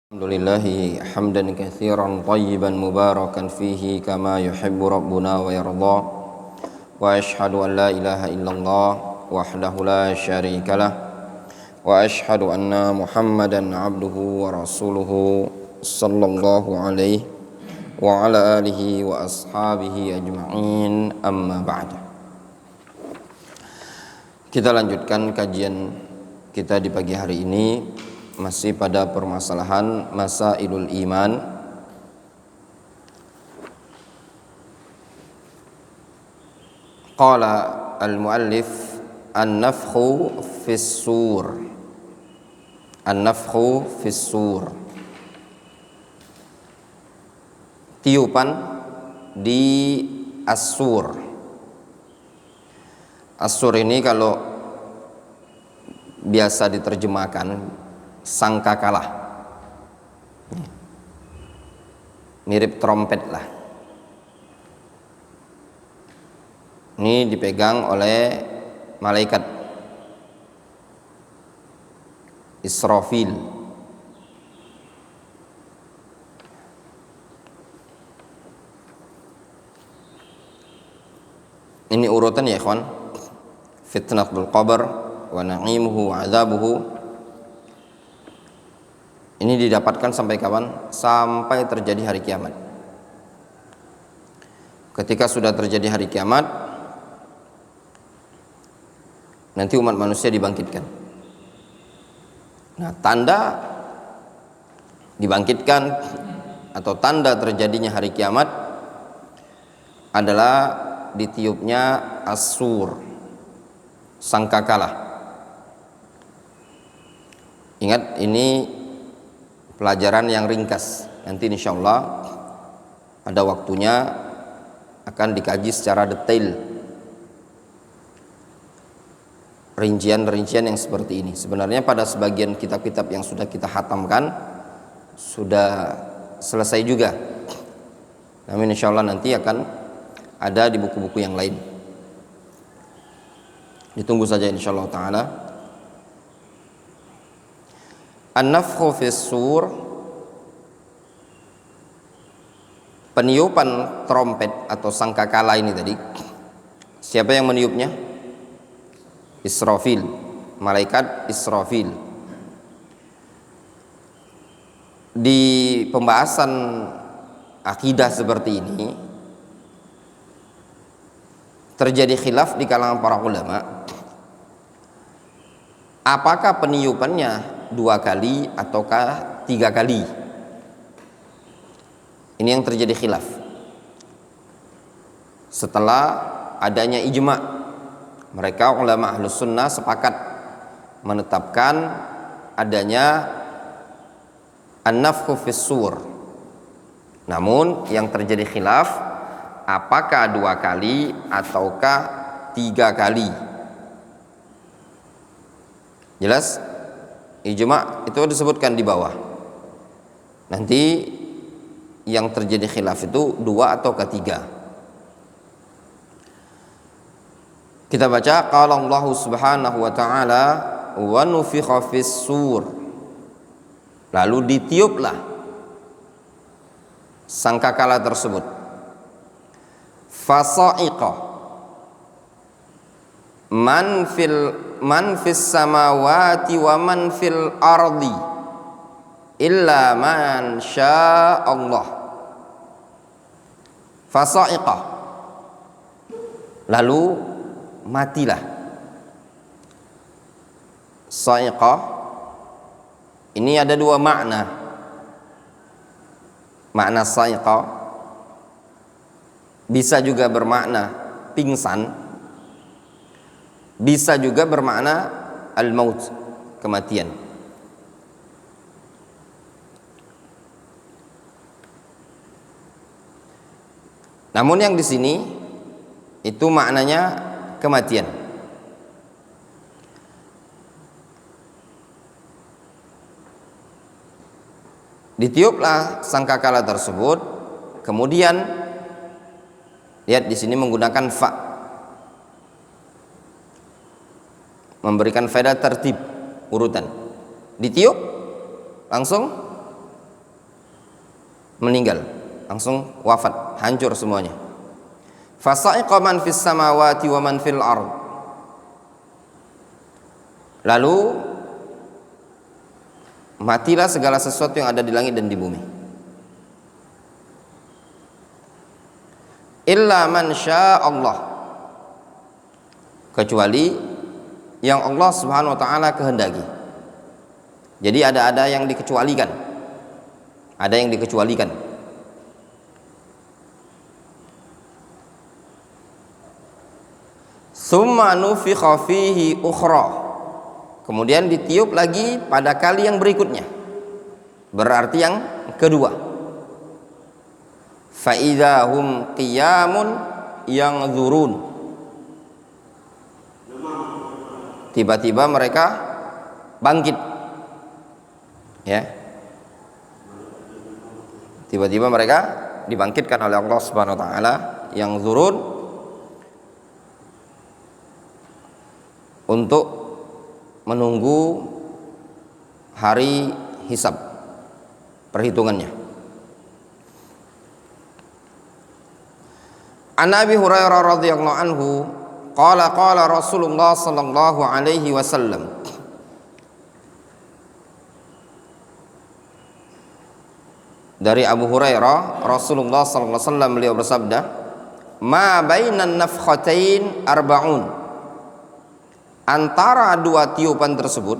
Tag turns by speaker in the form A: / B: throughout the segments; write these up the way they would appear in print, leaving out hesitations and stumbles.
A: Alhamdulillahi hamdan katsiran tayyiban mubarakan fihi kama yuhibbu rabbuna wa yarda wa ashhadu an la ilaha illallah wahdahu la syarikalah wa ashhadu anna muhammadan abduhu wa rasuluhu sallallahu alaihi wa ala alihi wa ashabihi ajma'in amma ba'd. Kita lanjutkan kajian kita di pagi hari ini masih pada permasalahan masailul iman. Qala al-muallif an-nafkhu fis sur. An-nafkhu fis sur. Tiupan di as-sur. As-sur ini kalau biasa diterjemahkan sangkakala, mirip trompet lah. Ini dipegang oleh malaikat Israfil. Ini urutan ya ikhwan, fitnatul qabr wa na'imuhu wa azabuhu. Ini didapatkan sampai kapan? Sampai terjadi hari kiamat. Ketika sudah terjadi hari kiamat, nanti umat manusia dibangkitkan. Nah, tanda dibangkitkan atau tanda terjadinya hari kiamat adalah ditiupnya as-sur, sangkakala. Ingat, ini pelajaran yang ringkas. Nanti insyaallah ada waktunya akan dikaji secara detail rincian-rincian yang seperti ini. Sebenarnya pada sebagian kitab-kitab yang sudah kita khatamkan sudah selesai juga. Namun insyaallah nanti akan ada di buku-buku yang lain. Ditunggu saja insyaallah taala. An-nafkhu fis sur, peniupan trompet atau sangkakala ini tadi. Siapa yang meniupnya? Israfil, malaikat Israfil. Di pembahasan akidah seperti ini terjadi khilaf di kalangan para ulama. Apakah peniupannya 2 kali ataukah 3 kali? Ini yang terjadi khilaf. Setelah adanya ijma', mereka ulama ahlus sunnah sepakat menetapkan adanya an-nafkhu fis sur. Namun yang terjadi khilaf, apakah 2 kali ataukah 3 kali? Jelas? Ijma' itu disebutkan di bawah. Nanti yang terjadi khilaf itu 2 atau ketiga. Kita baca qala Allah Subhanahu wa taala wa nufikha fis sur. Lalu ditiuplah sangkakala tersebut. Fasa'iqa man fis samawati wa man fil ardi illa man syaa Allah. Fasa'iqa, lalu matilah. Sa'iqa ini ada 2 makna. Makna sa'iqa bisa juga bermakna pingsan, bisa juga bermakna al-maut, kematian. Namun yang di sini itu maknanya kematian. Ditiuplah sangkakala tersebut, kemudian lihat di sini menggunakan fa, memberikan faedah tertib urutan. Ditiup langsung meninggal, langsung wafat, hancur semuanya. Fasa'iqa man fis samawati wa man fil ard. Lalu matilah segala sesuatu yang ada di langit dan di bumi. Illa man syaa Allah, kecuali yang Allah Subhanahu wa taala kehendaki. Jadi ada yang dikecualikan. Ada yang dikecualikan. Tsumma nufikha fihi ukhra, kemudian ditiup lagi pada kali yang berikutnya, berarti yang kedua. Fa idza hum qiyamun yanzurun, tiba-tiba mereka bangkit, ya, tiba-tiba mereka dibangkitkan oleh Allah Subhanahu wa taala, yang zurun, untuk menunggu hari hisab, perhitungannya. An Abi Hurairah radhiyallahu anhu qala qala Rasulullah sallallahu alaihi wasallam, dari Abu Hurairah, Rasulullah sallallahu alaihi wasallam beliau bersabda, ma bainan nafkhatain arba'un, antara dua tiupan tersebut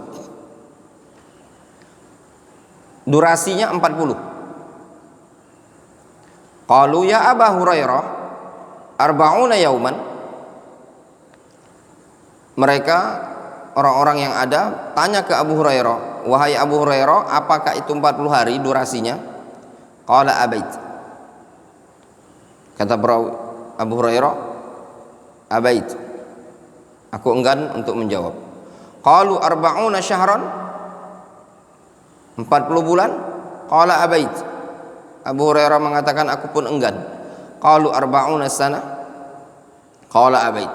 A: durasinya 40. Qalu ya Aba Hurairah arba'una yauman, mereka orang-orang yang ada tanya ke Abu Hurairah, wahai Abu Hurairah, apakah itu 40 hari durasinya? Qala abait, kata Abu Hurairah, abait, aku enggan untuk menjawab. Qalu arba'una syahran, 40 bulan? Qala abait, Abu Hurairah mengatakan aku pun enggan. Qalu arba'una sana, qala abait,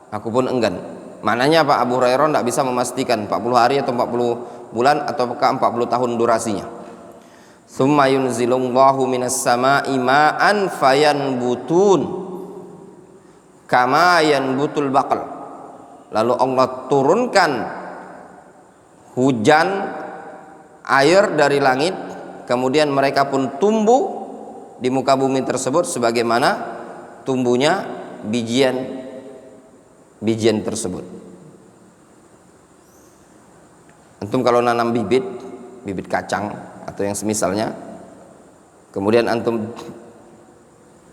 A: aku pun enggan. Maknanya apa? Abu Hurairah tidak bisa memastikan 40 hari atau 40 bulan ataukah 40 tahun durasinya. Tsumma yunzilullahu minas sama'i ma'an fayanbutun kama yanbutul baqal, lalu Allah turunkan hujan air dari langit, kemudian mereka pun tumbuh di muka bumi tersebut sebagaimana tumbuhnya bijian tersebut. Antum kalau nanam bibit kacang atau yang semisalnya, kemudian antum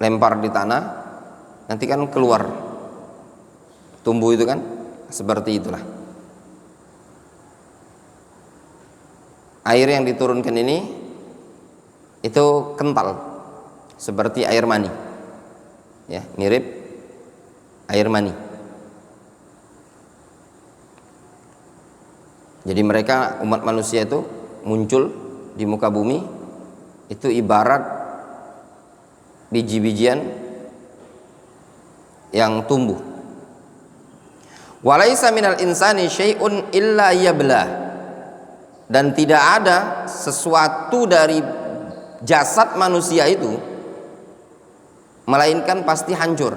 A: lempar di tanah, nanti kan keluar tumbuh itu kan, seperti itulah. Air yang diturunkan ini itu kental seperti air mani, ya, mirip air mani. Jadi mereka, umat manusia itu muncul di muka bumi itu ibarat biji-bijian yang tumbuh. Walaisa minal insani syai'un illa yabla, dan tidak ada sesuatu dari jasad manusia itu melainkan pasti hancur.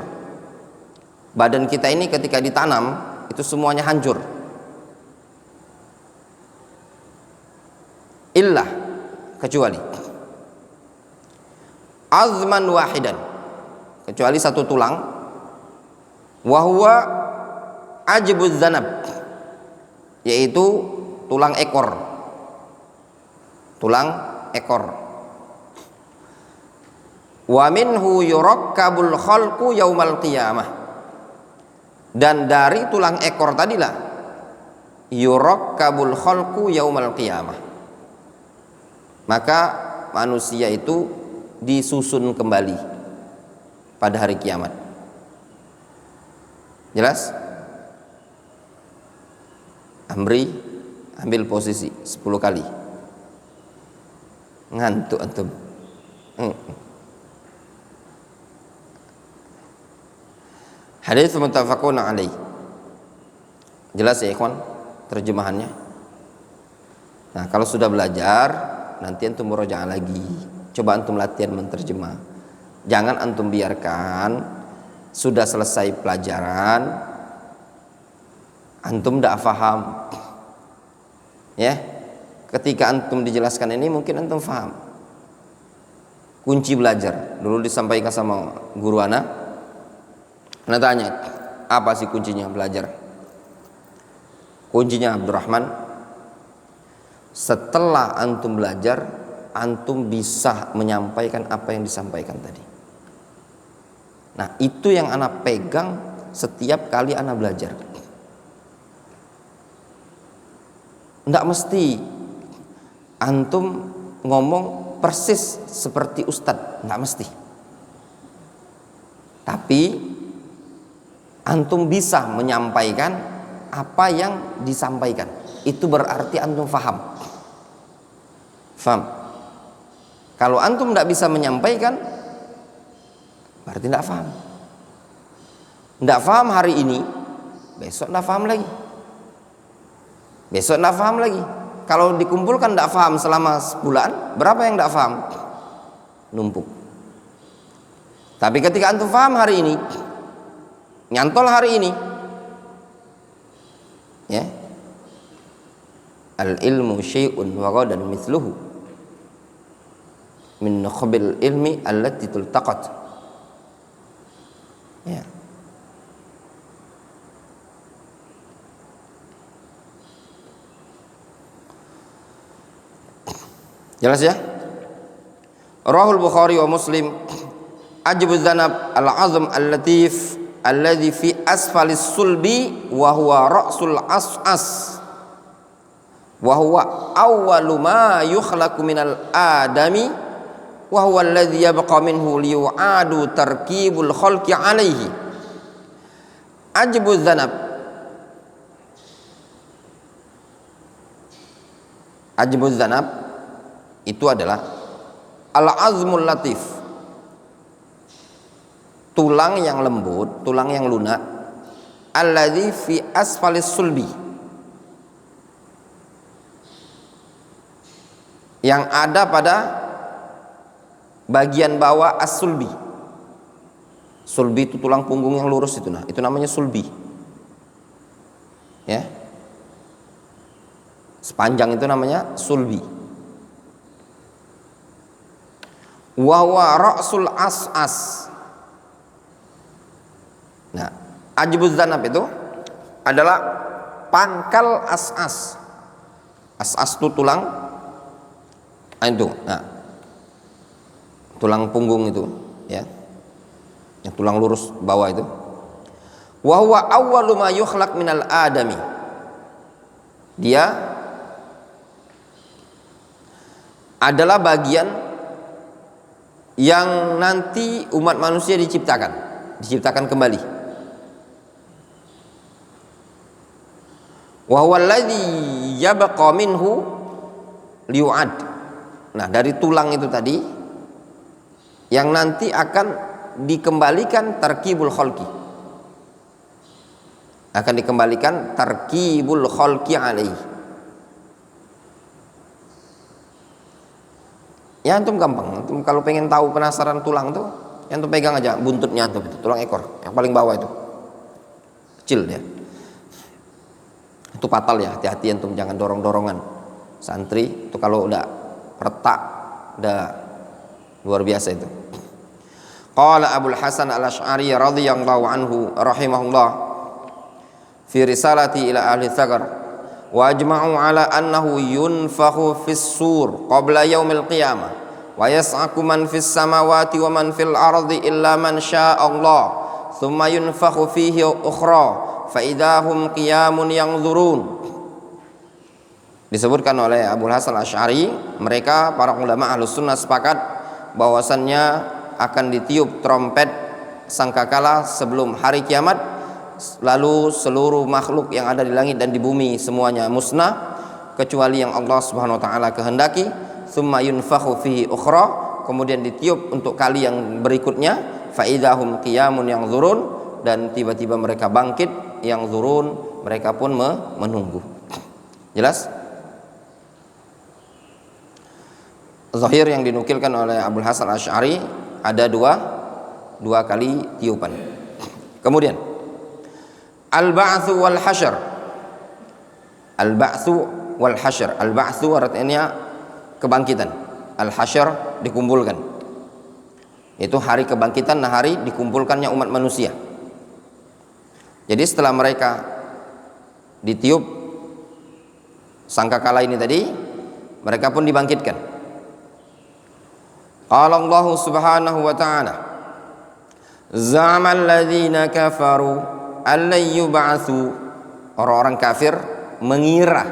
A: Badan kita ini ketika ditanam itu semuanya hancur, illa, kecuali azman wahidan, kecuali satu tulang, wahwa ajbuz zanab, yaitu tulang ekor, wa minhu yurakkabul khalqu yaumal qiyamah, dan dari tulang ekor tadilah yurakkabul khalqu yaumal qiyamah, maka manusia itu disusun kembali pada hari kiamat. Jelas? Ambil posisi 10 kali. Ngantuk antum. Hadis muttafaqun alaih. Jelas ya ikhwan terjemahannya? Nah, kalau sudah belajar nanti antum murojaah lagi. coba antum latihan menterjemah. Jangan antum biarkan sudah selesai pelajaran antum tidak faham. Ya, ketika antum dijelaskan ini mungkin antum faham. Kunci belajar dulu disampaikan sama guru ana tanya, apa sih kuncinya belajar? Kuncinya Abdurrahman, setelah antum belajar, antum bisa menyampaikan apa yang disampaikan tadi. Nah, itu yang anak pegang setiap kali anak belajar. Tidak mesti antum ngomong persis seperti ustadz, tidak mesti. Tapi antum bisa menyampaikan apa yang disampaikan. Itu berarti antum faham. Faham? Kalau antum tidak bisa menyampaikan, berarti tidak faham. Tidak faham hari ini, besok tidak faham lagi. Besok tidak faham lagi. Kalau dikumpulkan tidak faham selama sebulan, berapa yang tidak faham? Numpuk. Tapi ketika antum faham hari ini, nyantol hari ini, ya, al ilmu syai'un wa ghadan mithluhu min nukhbil ilmi allati tultaqat. Ya. Jelas ya? Rahul Bukhari wa Muslim, ajbu dzanab al-azm al-latif alladhi fi asfalis sulbi wa huwa ra'sul as'as wa huwa awwalu ma yukhlaqu minal adami wa huwa alladhi yabqa minhu liyu'adu tarkibul khalqi alaihi. Ajbu dzanab, ajbu dzanab itu adalah al-azmul latif, tulang yang lembut, tulang yang lunak, alladzi fi asfalis sulbi, yang ada pada bagian bawah as-sulbi. Sulbi itu tulang punggung yang lurus itu, nah itu namanya sulbi. Ya, sepanjang itu namanya sulbi. Wa huwa ra'sul as'as. Nah, ajbuz zanab itu adalah pangkal as'as. As'as itu tulang itu. Nah, tulang punggung itu, ya. Yang tulang lurus bawah itu. Wa huwa awwalu ma yukhlaq minal adami. Dia adalah bagian yang nanti umat manusia diciptakan kembali. Wa huwa alladzi yabqa minhu liu'ad. Nah, dari tulang itu tadi yang nanti akan dikembalikan tarkibul khalqi. Akan dikembalikan tarkibul khalqi alaihi. Ya antum gampang, antum kalau pengen tahu penasaran tulang tuh, ya antum pegang aja buntutnya antum itu, tulang ekor yang paling bawah itu, kecil dia. Itu fatal ya, hati-hati antum jangan dorong-dorongan. Santri itu kalau udah retak, udah luar biasa itu. Qala Abul Hasan Al-Asy'ari radhiyallahu anhu rahimahullah fi risalati ila ahli Tsagar, wa ajma'u ala annahu yunfakhu fis sur qabla yaumil qiyamah wa yas'aku man fis samawati wa man fil ardi illa man syaa Allah thumma yunfakhu fihi ukhra fa idahum qiyamun yanzurun. Disebutkan oleh Abul Hasan Asy'ari, mereka para ulama Ahlus Sunnah sepakat bahwasannya akan ditiup trompet sangkakala sebelum hari kiamat, lalu seluruh makhluk yang ada di langit dan di bumi semuanya musnah kecuali yang Allah Subhanahu wa taala kehendaki. Tsumma yunfakhu fihi ukhra, kemudian ditiup untuk kali yang berikutnya, fa idahum qiyamun yanzurun, dan tiba-tiba mereka bangkit, yanzurun, mereka pun menunggu. Jelas? Zahir yang dinukilkan oleh Abul Hasan Asy'ari ada dua kali tiupan. Kemudian al-ba'tsu wal hasyr. Al-ba'tsu wal hasyr. Al-ba'tsu artinya kebangkitan. Al-hasyr dikumpulkan. Itu hari kebangkitan, hari dikumpulkannya umat manusia. Jadi setelah mereka ditiup sangkakala ini tadi, mereka pun dibangkitkan. Qala Allah Subhanahu wa ta'ala, za'amal ladzina kafaru allan yub'atsu. Orang-orang kafir mengira,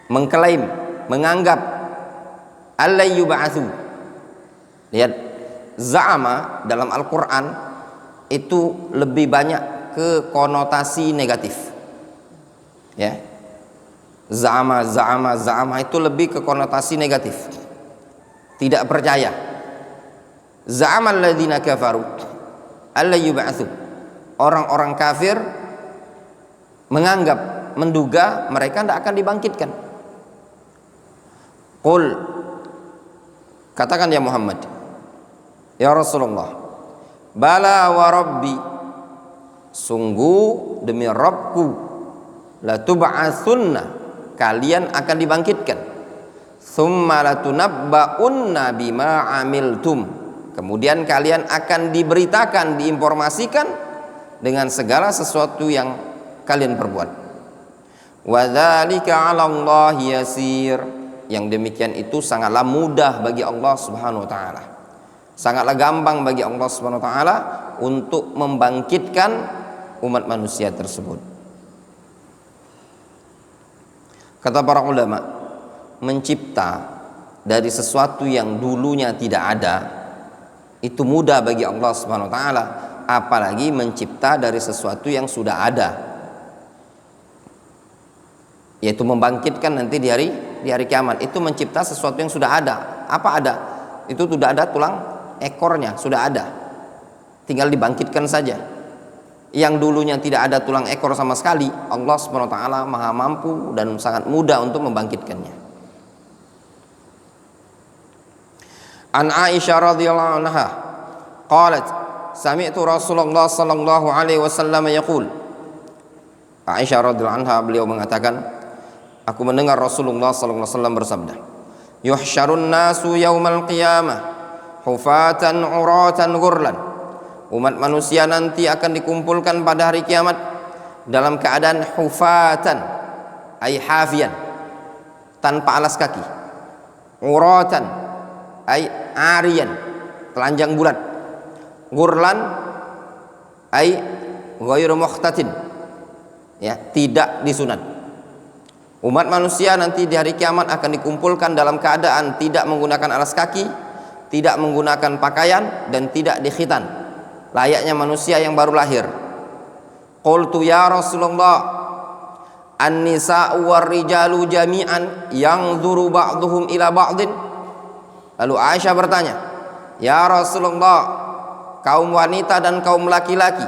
A: mengklaim, menganggap allan yub'atsu. Lihat, za'ama dalam Al-Qur'an itu lebih banyak ke konotasi negatif. Ya. Za'ama itu lebih ke konotasi negatif. Tidak percaya. Za'amal ladzina kafaru alla yub'atsu. Orang-orang kafir menganggap, menduga mereka tidak akan dibangkitkan. Qul, katakan ya Muhammad, ya Rasulullah, bala wa rabbi, sungguh demi Rabbku, la tub'atsunna, kalian akan dibangkitkan. Tsumma latunabba'unna bima amiltum, kemudian kalian akan diberitakan, diinformasikan dengan segala sesuatu yang kalian perbuat. Wa dzalika 'ala Allahi yasir, yang demikian itu sangatlah mudah bagi Allah Subhanahu wa taala. Sangatlah gampang bagi Allah Subhanahu wa taala untuk membangkitkan umat manusia tersebut. Kata para ulama, mencipta dari sesuatu yang dulunya tidak ada itu mudah bagi Allah Subhanahu wa taala, apalagi mencipta dari sesuatu yang sudah ada, yaitu membangkitkan nanti di hari kiamat. Itu mencipta sesuatu yang sudah ada. Apa ada? Itu sudah ada tulang ekornya, sudah ada, tinggal dibangkitkan saja. Yang dulunya tidak ada tulang ekor sama sekali, Allah Subhanahu wa taala maha mampu dan sangat mudah untuk membangkitkannya. An Aisyah radhiyallahu anha qalat sami'tu Rasulullah sallallahu alaihi wasallam yaqul. Aisyah radhiyallahu anha, beliau mengatakan, aku mendengar Rasulullah sallallahu alaihi wasallam bersabda, yuhsyarun nasu yaumal qiyamah hufatan uratan ghurlan. Umat manusia nanti akan dikumpulkan pada hari kiamat dalam keadaan hufatan, ay hafian, tanpa alas kaki. Uratan, ay arian, telanjang bulat. Ghurlan, ay ghairu mukhtatin, ya, tidak disunat. Umat manusia nanti di hari kiamat akan dikumpulkan dalam keadaan tidak menggunakan alas kaki, tidak menggunakan pakaian, dan tidak dikhitan, layaknya manusia yang baru lahir. Qultu ya Rasulullah, an-nisa'u war-rijalu jami'an yanzuru ba'dhum ila ba'din. Lalu Aisyah bertanya, ya Rasulullah, kaum wanita dan kaum laki-laki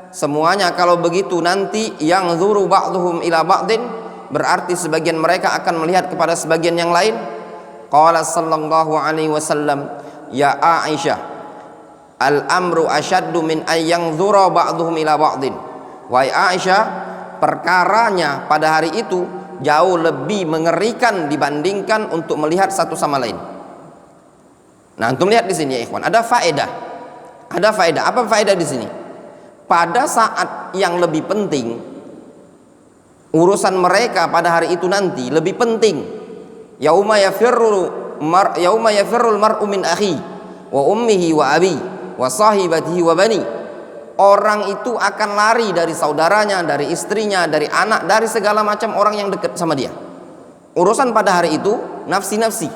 A: semuanya kalau begitu nanti yanzuru ba'dhum ila ba'din, berarti sebagian mereka akan melihat kepada sebagian yang lain. Qala sallallahu alaihi wasallam, ya Aisyah, al-amru asyaddu min ay yanzura ba'dhum ila ba'din. Wahai Aisyah, perkaranya pada hari itu jauh lebih mengerikan dibandingkan untuk melihat satu sama lain. Nah, antum lihat di sini ya ikhwan, ada faedah. Ada faedah. Apa faedah di sini? Pada saat yang lebih penting, urusan mereka pada hari itu nanti lebih penting. Yauma yafirrul mar'u min akhi wa ummihi wa abi wa sahibatihi wa bani. Orang itu akan lari dari saudaranya, dari istrinya, dari anak, dari segala macam orang yang dekat sama dia. Urusan pada hari itu nafsi-nafsi.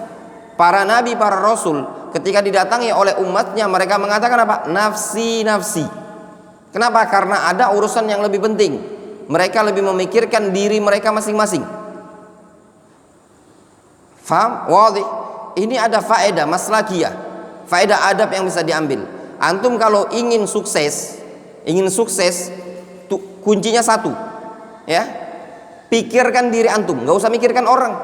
A: Para nabi, para rasul ketika didatangi oleh umatnya, mereka mengatakan apa? Nafsi-nafsi. Kenapa? Karena ada urusan yang lebih penting. Mereka lebih memikirkan diri mereka masing-masing. Faham? Wadih. Ini ada faedah maslakiyah, faedah adab yang bisa diambil. Antum kalau ingin sukses kuncinya satu, ya, pikirkan diri antum, nggak usah mikirkan orang.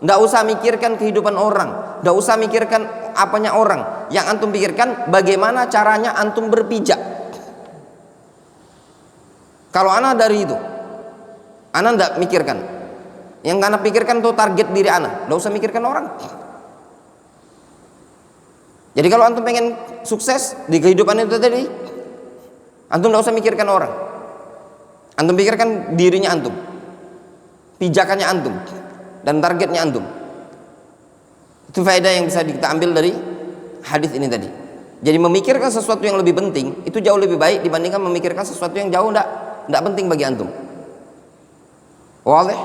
A: Nggak usah mikirkan kehidupan orang, nggak usah mikirkan apanya orang. Yang antum pikirkan bagaimana caranya antum berpijak. Kalau ana dari itu, ana nggak mikirkan. Yang ana pikirkan tuh target diri ana, nggak usah mikirkan orang. Jadi kalau antum pengen sukses di kehidupan itu tadi, antum nggak usah mikirkan orang. Antum pikirkan dirinya antum, pijakannya antum, dan targetnya antum. Itu faedah yang bisa kita ambil dari hadis ini tadi. Jadi memikirkan sesuatu yang lebih penting itu jauh lebih baik dibandingkan memikirkan sesuatu yang jauh tidak penting bagi antum. Waleh,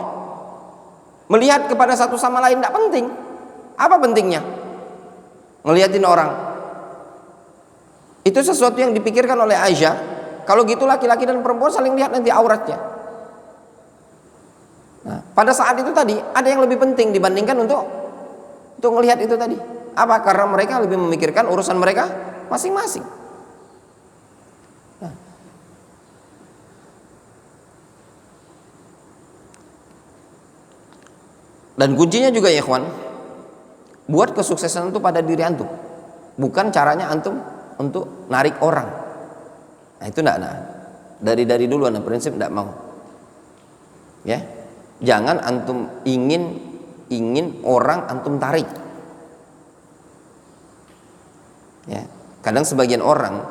A: melihat kepada satu sama lain tidak penting. Apa pentingnya? Ngeliatin orang. Itu sesuatu yang dipikirkan oleh Aisyah. Kalau gitu laki-laki dan perempuan saling lihat nanti auratnya. Nah, pada saat itu tadi ada yang lebih penting dibandingkan untuk melihat itu tadi. Apa? Karena mereka lebih memikirkan urusan mereka masing-masing. Nah. Dan kuncinya juga ya ikhwan, buat kesuksesan itu pada diri antum, bukan caranya antum untuk narik orang. Nah itu enggak, dari dulu anak prinsip enggak mau. Ya, jangan antum ingin orang antum tarik. Ya, kadang sebagian orang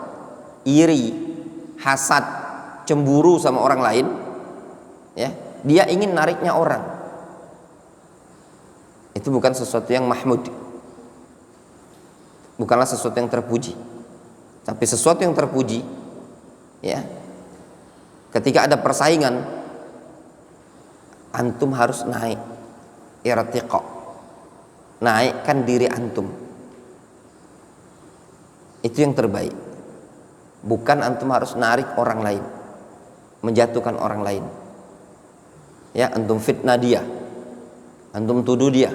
A: iri, hasad, cemburu sama orang lain, ya, dia ingin nariknya orang. Itu bukan sesuatu yang mahmud, bukanlah sesuatu yang terpuji. Tapi sesuatu yang terpuji, ya, ketika ada persaingan, antum harus naik, irtiqa, naikkan diri antum. Itu yang terbaik. Bukan antum harus narik orang lain, menjatuhkan orang lain. Ya, antum fitnah dia, antum tuduh dia,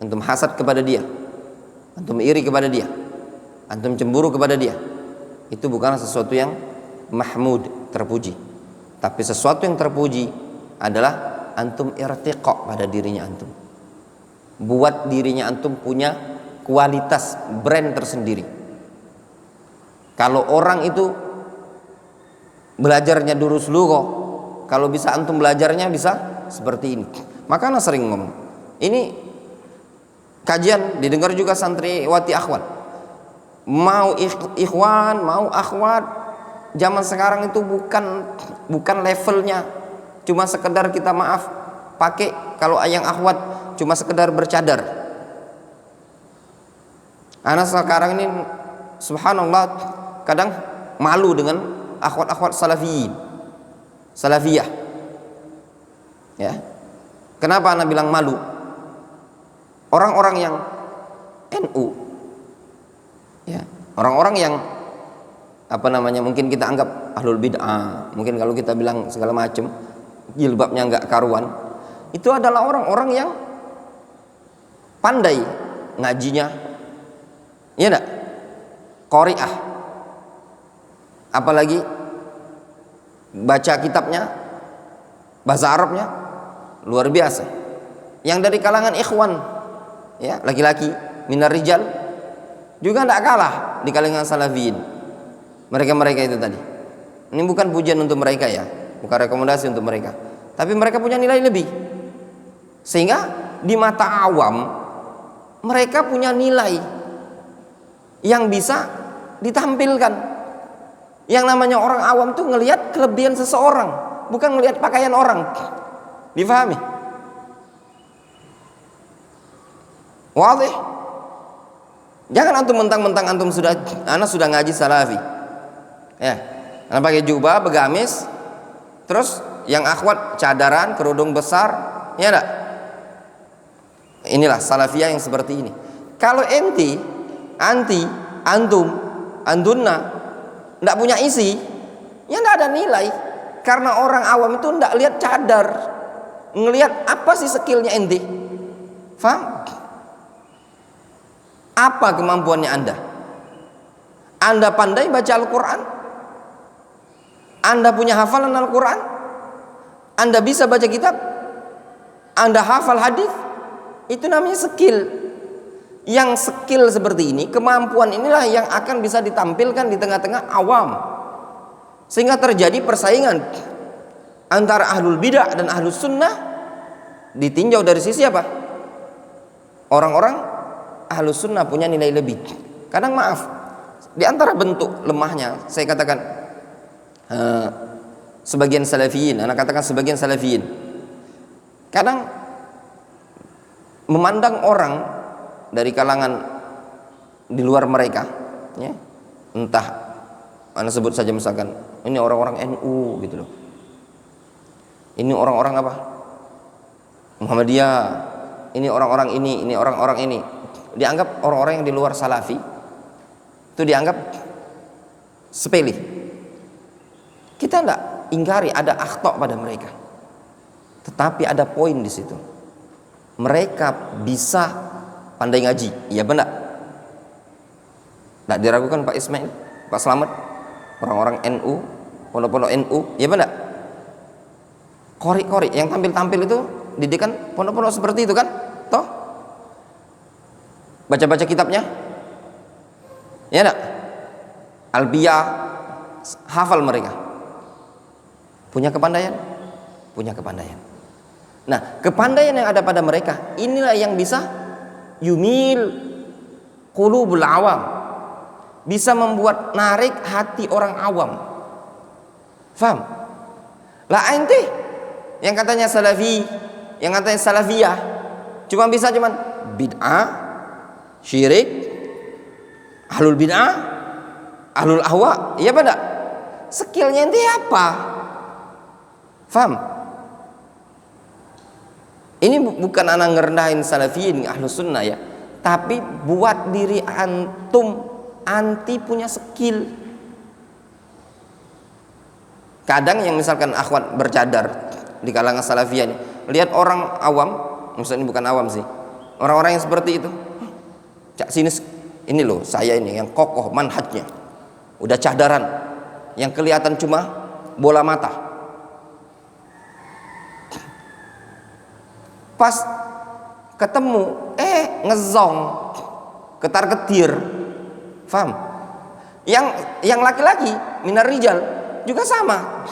A: antum hasad kepada dia, antum iri kepada dia, antum cemburu kepada dia. Itu bukanlah sesuatu yang mahmud, terpuji. Tapi sesuatu yang terpuji adalah antum irtiqa pada dirinya antum. Buat dirinya antum punya kualitas brand tersendiri. Kalau orang itu belajarnya durus lughah, kalau bisa antum belajarnya bisa seperti ini. Maka ana sering ngomong, ini kajian didengar juga santriwati akhwat. Mau ikhwan, mau akhwat, zaman sekarang itu bukan levelnya cuma sekedar kita maaf pakai, kalau yang akhwat cuma sekedar bercadar. Ana sekarang ini subhanallah kadang malu dengan akhwat-akhwat salafiyah. Ya. Kenapa ana bilang malu? Orang-orang yang NU, ya, orang-orang yang mungkin kita anggap ahlul bid'ah, mungkin kalau kita bilang segala macam, jilbabnya enggak karuan, itu adalah orang-orang yang pandai ngajinya, ya enggak? Qari'ah, apalagi baca kitabnya, bahasa Arabnya luar biasa. Yang dari kalangan ikhwan, ya, laki-laki minar rijal juga tidak kalah di kalangan salafiyin. Mereka itu tadi. Ini bukan pujian untuk mereka ya, bukan rekomendasi untuk mereka, tapi mereka punya nilai lebih. Sehingga di mata awam mereka punya nilai yang bisa ditampilkan. Yang namanya orang awam tuh ngelihat kelebihan seseorang, bukan ngelihat pakaian orang. Difahami? Wadih. Jangan antum mentang-mentang antum sudah ngaji salafi. Ya, anak pakai jubah, begamis, terus yang akhwat cadaran, kerudung besar, ya enggak? Inilah salafiyah yang seperti ini. Kalau antum, andunna enggak punya isi, ya enggak ada nilai. Karena orang awam itu enggak lihat cadar, ngelihat apa sih skillnya ente. Faham? Apa kemampuannya Anda? Anda pandai baca Al-Quran? Anda punya hafalan Al-Quran? Anda bisa baca kitab? Anda hafal hadis? Itu namanya skill. Yang skill seperti ini, kemampuan inilah yang akan bisa ditampilkan di tengah-tengah awam, sehingga terjadi persaingan antara ahlul bidah dan ahlus sunnah. Ditinjau dari sisi apa? Orang-orang ahlus sunnah punya nilai lebih. Kadang maaf, di antara bentuk lemahnya saya katakan sebagian salafiyin, anak katakan sebagian salafiyin, kadang memandang orang dari kalangan di luar mereka, ya, entah anda sebut saja misalkan ini orang-orang NU gitu loh, ini orang-orang apa, Muhammadiyah, ini orang-orang ini orang-orang ini, dianggap orang-orang yang di luar salafi itu dianggap sepele. Kita enggak ingkari ada akhta pada mereka, tetapi ada poin di situ. Mereka bisa pandai ngaji, iya benar. Tidak diragukan Pak Ismail, Pak Slamet, orang-orang NU, pondok-pondok NU, iya benar. Kori-kori yang tampil-tampil itu didikan pondok-pondok seperti itu kan? Toh? Baca-baca kitabnya, ya enggak? Albiyah, hafal mereka. Punya kepandaian, punya kepandaian. Nah, kepandaian yang ada pada mereka inilah yang bisa yumil qulubul awam, bisa membuat narik hati orang awam. Faham? Lah ente yang katanya salafi, yang katanya salafiyah, cuman bid'ah, syirik, ahlul bid'ah, ahlul ahwa, iya apa enggak? Skillnya ente apa? Faham? Ini bukan anak ngerendahin salafiyin ahlus sunnah ya, tapi buat diri antum anti punya skill. Kadang yang misalkan akhwat bercadar di kalangan salafiyah ini, lihat orang awam, misalnya bukan awam sih, orang-orang yang seperti itu, cak sini ini loh, saya ini yang kokoh manhajnya, udah cadaran, yang kelihatan cuma bola mata. Pas ketemu ngezong, ketar-ketir. Faham? Yang laki-laki minar rijal juga sama.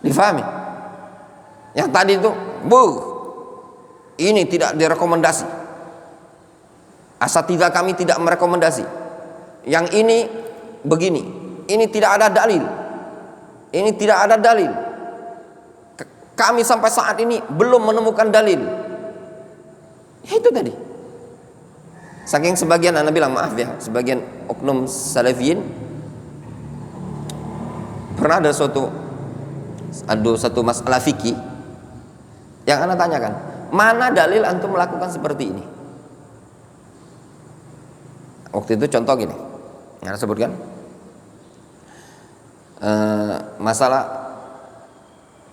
A: Difahami? Yang tadi itu, ini tidak direkomendasi. Asatidzah kami tidak merekomendasi. Yang ini begini, ini tidak ada dalil. Ini tidak ada dalil. Kami sampai saat ini belum menemukan dalil. Ya, itu tadi. Saking sebagian anak bilang maaf ya, sebagian oknum salafiyin pernah ada satu masalah fikih yang anak tanyakan, mana dalil antum melakukan seperti ini? Waktu itu contoh gini, yang anak sebutkan masalah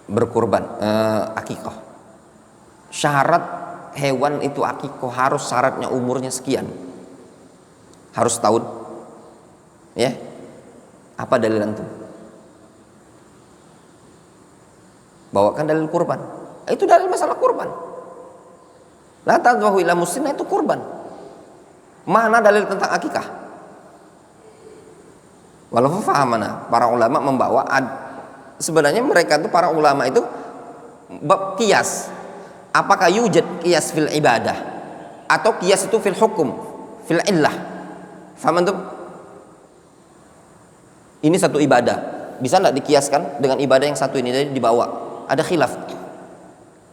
A: berkurban, akikah. Syarat hewan itu akikah harus syaratnya umurnya sekian, harus tahun, ya. Apa dalil antum? Bawakan dalil kurban. Itu dalil masalah kurban. La tadwahu ila muslimah itu kurban. Mana dalil tentang akikah? Walau fahamana, para ulama membawa sebenarnya mereka itu para ulama itu bab qiyas. Apakah yujad qiyas fil ibadah atau qiyas itu fil hukum, fil illah? Faham antum? Ini satu ibadah, bisa enggak dikiaskan dengan ibadah yang satu ini dari dibawa? Ada khilaf.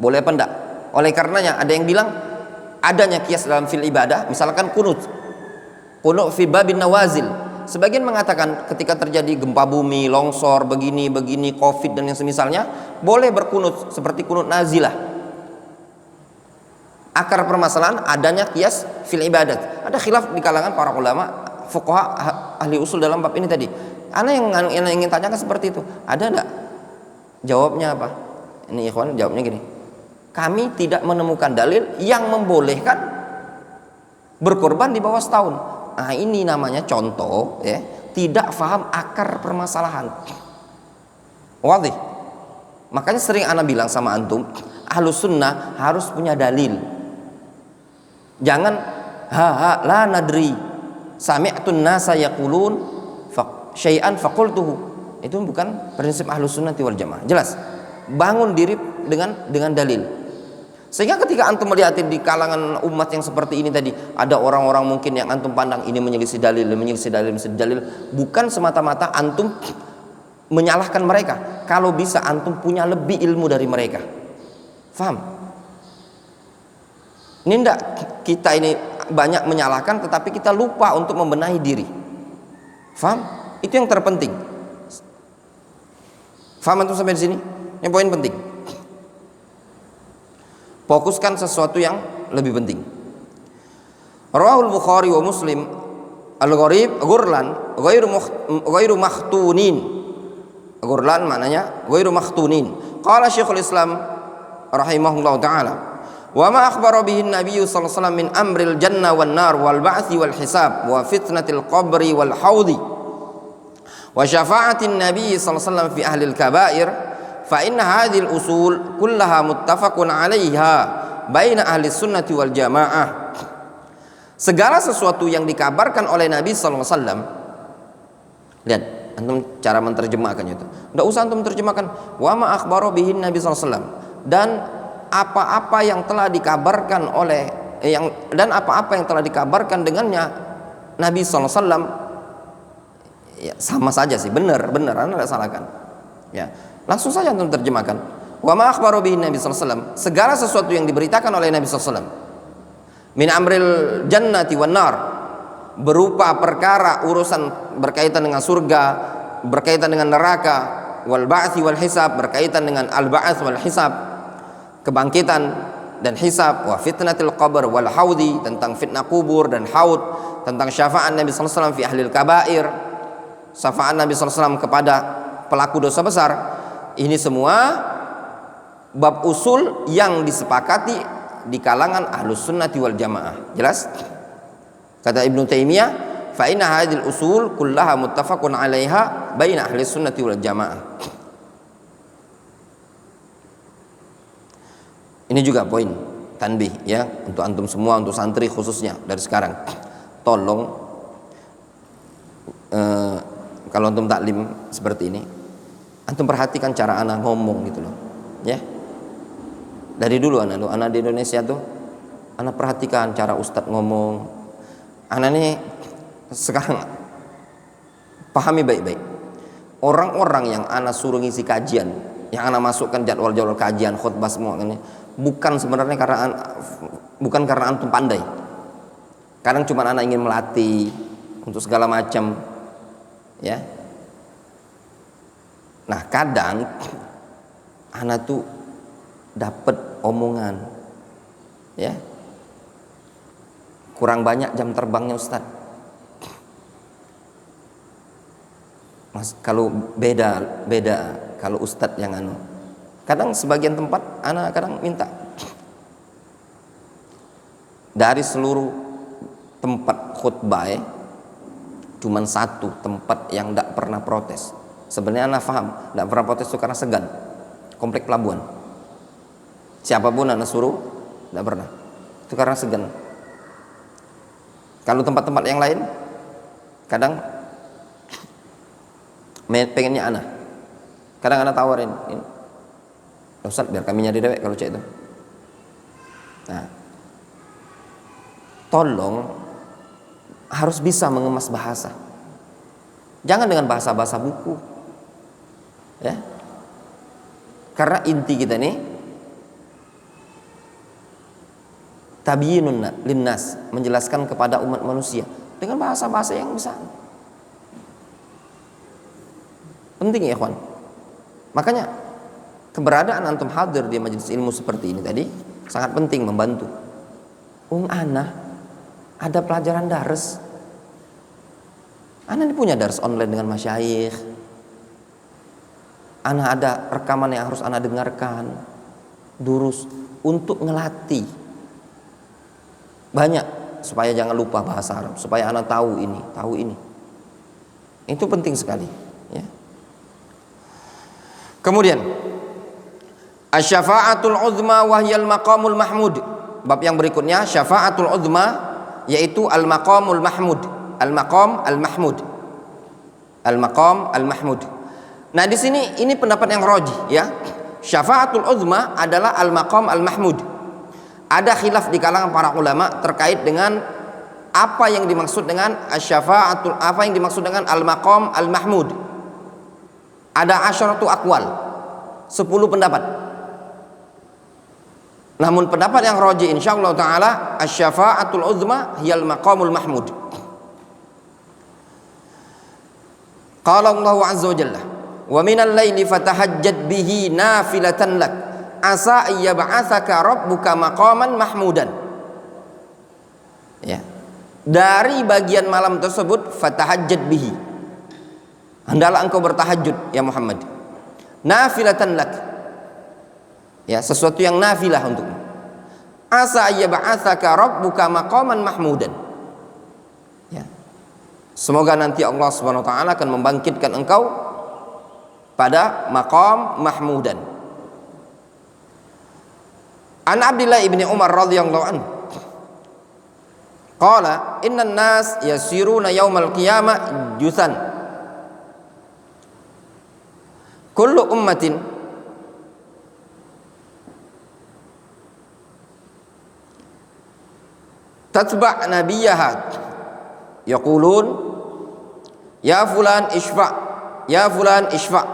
A: Boleh apa enggak? Oleh karenanya ada yang bilang adanya qiyas dalam fil ibadah, misalkan kunut fi babin nawazil. Sebagian mengatakan ketika terjadi gempa bumi, longsor, begini, covid dan yang semisalnya, boleh berkunut seperti kunut nazilah. Akar permasalahan adanya qiyas fil ibadat. Ada khilaf di kalangan para ulama, fuqaha, ahli usul dalam bab ini tadi. Ana yang ingin tanyakan seperti itu. Ada enggak? Jawabnya apa? Ini ikhwan jawabnya gini. Kami tidak menemukan dalil yang membolehkan berkorban di bawah setahun. Nah, ini namanya contoh ya, tidak faham akar permasalahan. Wadih. Makanya sering ana bilang sama antum, Ahlus sunnah harus punya dalil. Jangan la nadri sami'tun nasa yaqulun syai'an faqultuhu. Itu bukan prinsip Ahlus sunnah wal jamaah. Jelas. Bangun diri dengan dalil. Sehingga ketika antum melihat di kalangan umat yang seperti ini tadi, ada orang-orang mungkin yang antum pandang ini menyelisih dalil, bukan semata-mata antum menyalahkan mereka. Kalau bisa antum punya lebih ilmu dari mereka. Faham? Ini enggak, kita ini banyak menyalahkan tetapi kita lupa untuk membenahi diri. Faham? Itu yang terpenting. Faham antum sampai di sini? Yang poin penting. Fokuskan sesuatu yang lebih penting. Rawahul Bukhari wa Muslim al-gharib ghurlan ghairu makhtunin. Ghurlan maknanya ghairu makhtunin. Qala Syekhul Islam rahimahullah taala, wa ma akhbara bihi an-nabiy sallallahu alaihi wasallam min amril jannah wan nar wal ba'thi wal hisab wa fitnatil qabri wal haudi wa syafa'atin nabiy sallallahu alaihi wasallam fi ahli al-kaba'ir fa inna hadhihi al-usul kullaha muttafaqun 'alaiha baina ahli sunnati wal jamaah. Segala sesuatu yang dikabarkan oleh Nabi sallallahu alaihi wasallam, lihat antum cara menerjemahkannya itu. Enggak usah antum terjemahkan wa ma akhbara bihi nabi sallallahu alaihi wasallam, dan apa-apa yang telah dikabarkan oleh apa-apa yang telah dikabarkan dengannya Nabi sallallahu alaihi wasallam, ya sama saja sih, benar Anda tidak salahkan. Ya, langsung saja antum terjemahkan. Wa ma akhbara bihi nabi sallallahu alaihi wasallam, segala sesuatu yang diberitakan oleh Nabi sallallahu alaihi wasallam. Min amril jannati wan nar, berupa perkara urusan berkaitan dengan surga, berkaitan dengan neraka, wal ba'thi wal hisab, berkaitan dengan al ba'ats wal hisab, kebangkitan dan hisab, wa fitnatil qabr wal haudi, tentang fitnah kubur dan haud, tentang syafaat Nabi sallallahu alaihi wasallam fi ahlil kabair, syafaat Nabi sallallahu alaihi wasallam kepada pelaku dosa besar. Ini semua bab usul yang disepakati di kalangan Ahlus Sunnati wal Jamaah. Jelas? Kata Ibnu Taimiyah, fa inna hadhil usul kullaha muttafaqun 'alaiha baina ahli sunnati wal jamaah. Ini juga poin tanbih ya untuk antum semua, untuk santri khususnya dari sekarang. Tolong kalau antum taklim seperti ini, antum perhatikan cara anak ngomong gitu loh. Ya. Dari dulu anak di Indonesia tuh anak perhatikan cara ustadz ngomong. Anak ini sekarang pahami baik-baik. Orang-orang yang anak suruh ngisi kajian, yang anak masukkan jadwal-jadwal kajian, khutbah semua ini, bukan sebenarnya karena antum pandai. Kadang cuma anak ingin melatih untuk segala macam, ya. Nah kadang anak tuh dapat omongan, ya. Kurang banyak jam terbangnya Ustaz. Mas, kalau beda kalau Ustaz yang kadang sebagian tempat anak kadang minta dari seluruh tempat khutbah cuman satu tempat yang tidak pernah protes. Sebenarnya anak paham tidak pernah protes itu karena segan. Komplek Pelabuhan, siapapun anak suruh tidak pernah, itu karena segan. Kalau tempat-tempat yang lain kadang pengennya anak, kadang anak tawarin ini, Ustaz biar kami nyari dewek kalau cek itu. Nah, tolong harus bisa mengemas bahasa, jangan dengan bahasa-bahasa buku, ya. Karena inti kita nih tabyinun linnas, menjelaskan kepada umat manusia dengan bahasa-bahasa yang bisa. Penting ya ikhwan. Makanya keberadaan antum hadir di majelis ilmu seperti ini tadi sangat penting, membantu. Ana ada pelajaran dars. Ana ini punya dars online dengan masyayikh. Ana ada rekaman yang harus ana dengarkan, durus untuk ngelatih banyak supaya jangan lupa bahasa Arab, supaya anak tahu ini. Itu penting sekali, ya. Kemudian Asy-syafa'atul uzma wa hiyal maqamul mahmud. Bab yang berikutnya syafa'atul uzma, yaitu al-maqamul mahmud. Al-maqam al-mahmud. Al-maqam al-mahmud. Nah, di sini ini pendapat yang rajih ya. Syafa'atul uzma adalah al-maqam al-mahmud. Ada khilaf di kalangan para ulama terkait dengan apa yang dimaksud dengan asy-syafa'atul, apa yang dimaksud dengan al-maqam al-mahmud. Ada asyaratu aqwal, 10 pendapat. Namun pendapat yang rajih insyaallah taala asy-syafa'atul uzma hiyal maqamul mahmud. Qala Allah azza wa jalla wa minal laili fatahajjad bihi nafilatan lak asa ayyab'atsaka rabbuka maqaman mahmudan. Ya. Dari bagian malam tersebut fatahajjad bihi, hendaklah engkau bertahajud ya Muhammad, nafilatan lak, ya, sesuatu yang nafilah untukmu. Asa ayyab'atsaka rabbuka maqaman mahmudan. Ya. Semoga nanti Allah Subhanahu wa taala akan membangkitkan engkau pada maqam mahmudan. An Abdullah ibni Umar radhiyallahu anhu qala innan nas yasiruna yaumal qiyamah juthan kullu ummatin tatba' nabiyaha yaqulun ya fulan ishfa' ya fulan ishfa'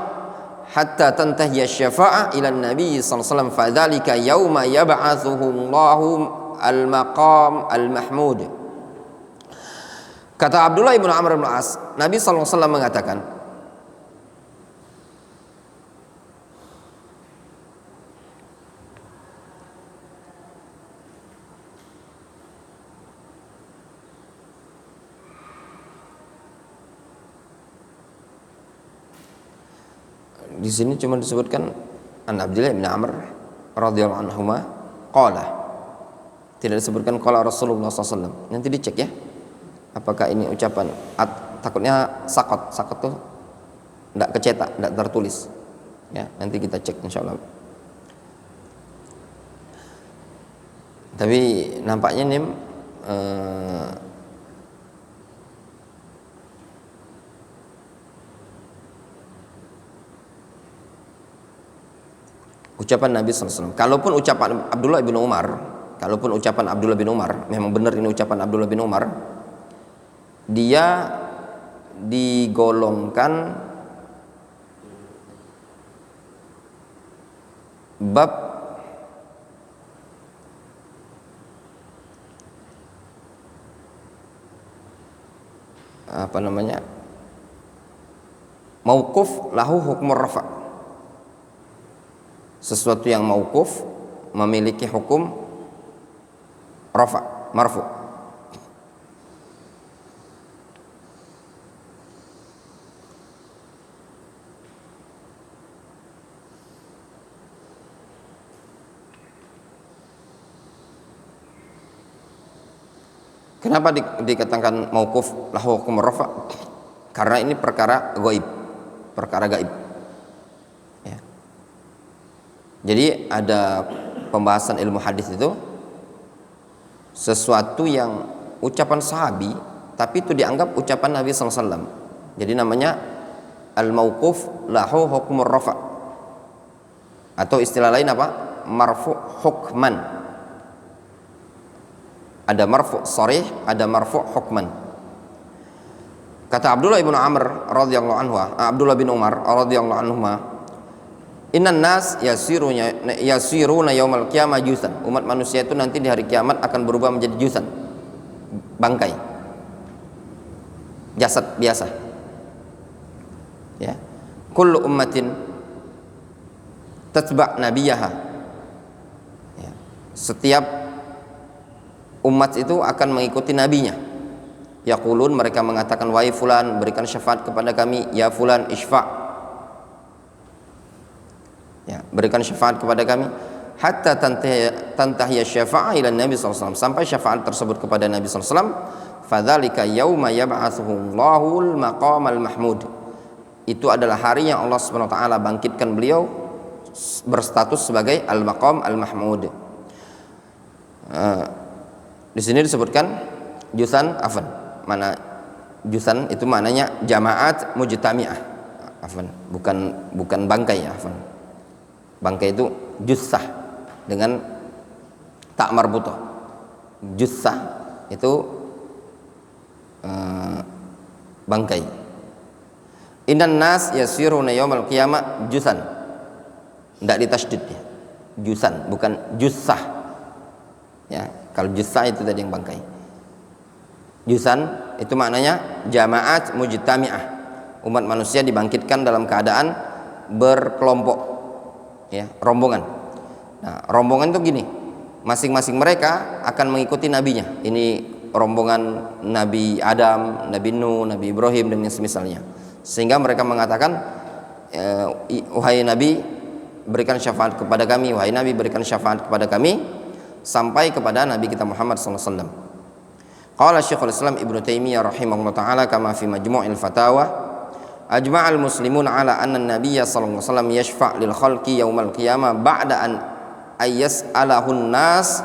A: hatta tantahiya syafa'ah ila nabi sallallahu alaihi wasallam fadzalika yauma yab'atsuhullahu al-maqam al-mahmud. Kata Abdullah ibnu Amr bin As, Nabi sallallahu alaihi wasallam mengatakan, di sini cuma disebutkan an Abdullah bin Amr radhiyallahu anhuma qala, tidak disebutkan qala Rasulullah SAW. Nanti dicek ya, apakah ini ucapan takutnya sakot tuh tidak kecetak, tidak tertulis ya, nanti kita cek insyaallah. Tapi nampaknya nih ucapan Nabi SAW. Kalaupun ucapan Abdullah bin Umar, memang benar ini ucapan Abdullah bin Umar, dia digolongkan bab apa namanya, mauquf lahu hukmur rafa'. Sesuatu yang mauquf memiliki hukum rafa', marfu'. Kenapa dikatakan mauquf lahu hukum rafa'? Karena ini perkara gaib, ya. Jadi ada pembahasan ilmu hadis itu sesuatu yang ucapan sahabi tapi itu dianggap ucapan Nabi SAW. Jadi namanya al-mauquf lahu hukmur rafa', atau istilah lain apa? Marfu' hukman. Ada marfu' sharih, ada marfu' hukman. Kata Abdullah bin Amr radhiyallahu anhu, Abdullah bin Umar radhiyallahu anhuma, innan nas yasiruna yaumal qiyamah jusan. Umat manusia itu nanti di hari kiamat akan berubah menjadi jusan, bangkai, jasad biasa. Ya. Kullu ummatin tatba' nabiyaha. Ya. Setiap umat itu akan mengikuti nabinya. Yaqulun, mereka mengatakan, wahai fulan, berikan syafaat kepada kami, ya fulan isfa'. Ya, berikan syafaat kepada kami, hatta tantahiya syafa'ah ila Nabi SAW, sampai syafaat tersebut kepada Nabi SAW. Fadzalika yauma yab'atsuhullahul maqamal mahmud. Itu adalah hari yang Allah Subhanahu wa taala bangkitkan beliau berstatus sebagai al-maqam al-mahmud. Di sini disebutkan jusan afan. Mana jusan itu maknanya jamaat mujtami'ah. Afan, bukan bangkai ya, afan. Bangkai itu jussah dengan tak marbutah. Jussah itu bangkai. Innan nas yasiruna yaumal qiyamah jusan. Tidak ditasydid ya. Jusan, bukan jussah. Ya, kalau jussah itu tadi yang bangkai. Jusan itu maknanya jamaat mujtami'ah. Umat manusia dibangkitkan dalam keadaan berkelompok, ya, rombongan. Nah, rombongan itu gini, masing-masing mereka akan mengikuti nabinya. Ini rombongan Nabi Adam, Nabi Nuh, Nabi Ibrahim dan yang semisalnya. Sehingga mereka mengatakan, wahai Nabi, berikan syafaat kepada kami, wahai Nabi, berikan syafaat kepada kami, sampai kepada Nabi kita Muhammad SAW. Qala Syekhul Islam Ibnu Taimiyah rahimahullah ta'ala kama fi Majmu'il Fatawa, ajma'al muslimun ala anna an-nabiyya sallallahu alaihi wasallam yashfa' lil khalqi yaumal qiyamah ba'da an ayyas'alahu an-nas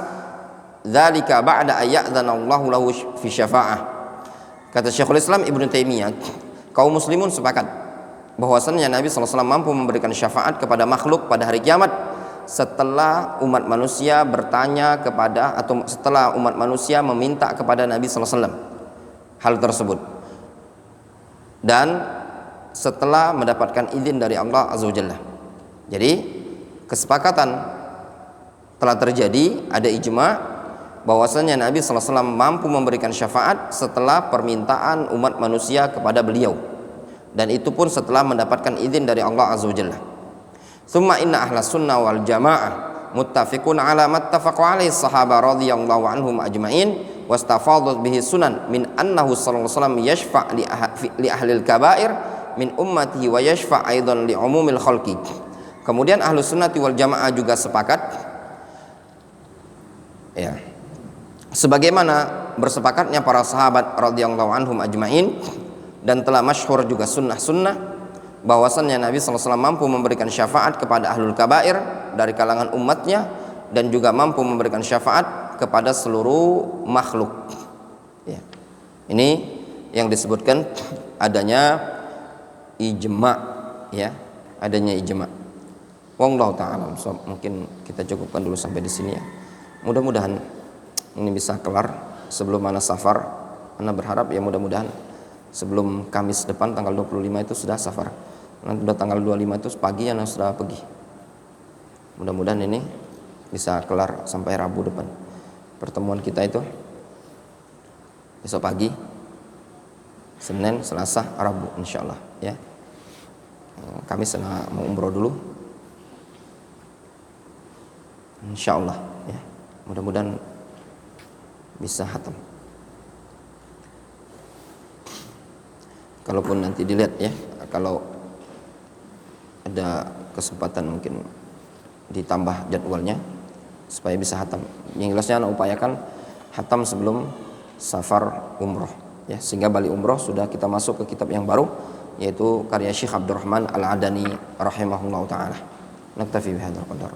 A: dzalika ba'da ayyadzana Allahu lahu fi syafa'ah. Kata Syekhul Islam Ibnu Taimiyah, kaum muslimun sepakat bahwasannya Nabi sallallahu alaihi wasallam mampu memberikan syafaat kepada makhluk pada hari kiamat setelah umat manusia bertanya kepada, atau setelah umat manusia meminta kepada Nabi sallallahu alaihi wasallam hal tersebut, dan setelah mendapatkan izin dari Allah Azza wa Jalla. Jadi kesepakatan telah terjadi, ada ijma bahwasanya Nabi sallallahu alaihi wasallam mampu memberikan syafaat setelah permintaan umat manusia kepada beliau, dan itu pun setelah mendapatkan izin dari Allah Azza wa Jalla. Tsumma inna ahlas sunnah wal jamaah muttafiqun ala mattafaqa alaihi sahaba radhiyallahu anhum ajma'in wastafadat bihi sunan min annahu sallallahu alaihi wasallam yashfa' li ahlil kaba'ir min ummatihi wa yashfa' aidan li umumil khalqi. Kemudian ahlus sunnati wal jamaah juga sepakat, ya, sebagaimana bersepakatnya para sahabat radhiyallahu anhum ajma'in, dan telah masyhur juga sunnah-sunnah bahwasannya Nabi sallallahu alaihi wasallam mampu memberikan syafaat kepada ahlul kabair dari kalangan umatnya, dan juga mampu memberikan syafaat kepada seluruh makhluk. Ya. Ini yang disebutkan adanya ijma, ya, adanya ijma. Wallahu ta'ala. So, mungkin kita cukupkan dulu sampai di sini ya. Mudah-mudahan ini bisa kelar sebelum mana safar. Ana berharap ya mudah-mudahan sebelum Kamis depan tanggal 25 itu sudah safar. Nanti udah tanggal 25 itu pagi Ana sudah pergi. Mudah-mudahan ini bisa kelar sampai Rabu depan. Pertemuan kita itu besok pagi, Senin, Selasa, Rabu insyaallah ya. Kamis Ana mau umroh dulu. Insyaallah ya. Mudah-mudahan bisa khatam. Kalaupun nanti dilihat ya, kalau ada kesempatan mungkin ditambah jadwalnya supaya bisa khatam. Yang jelasnya anak upayakan khatam sebelum safar umroh ya, sehingga balik umroh sudah kita masuk ke kitab yang baru, yaitu karya Syekh Abdurrahman Al-Adani rahimahullahu taala. Naktafi bihadzal qadar.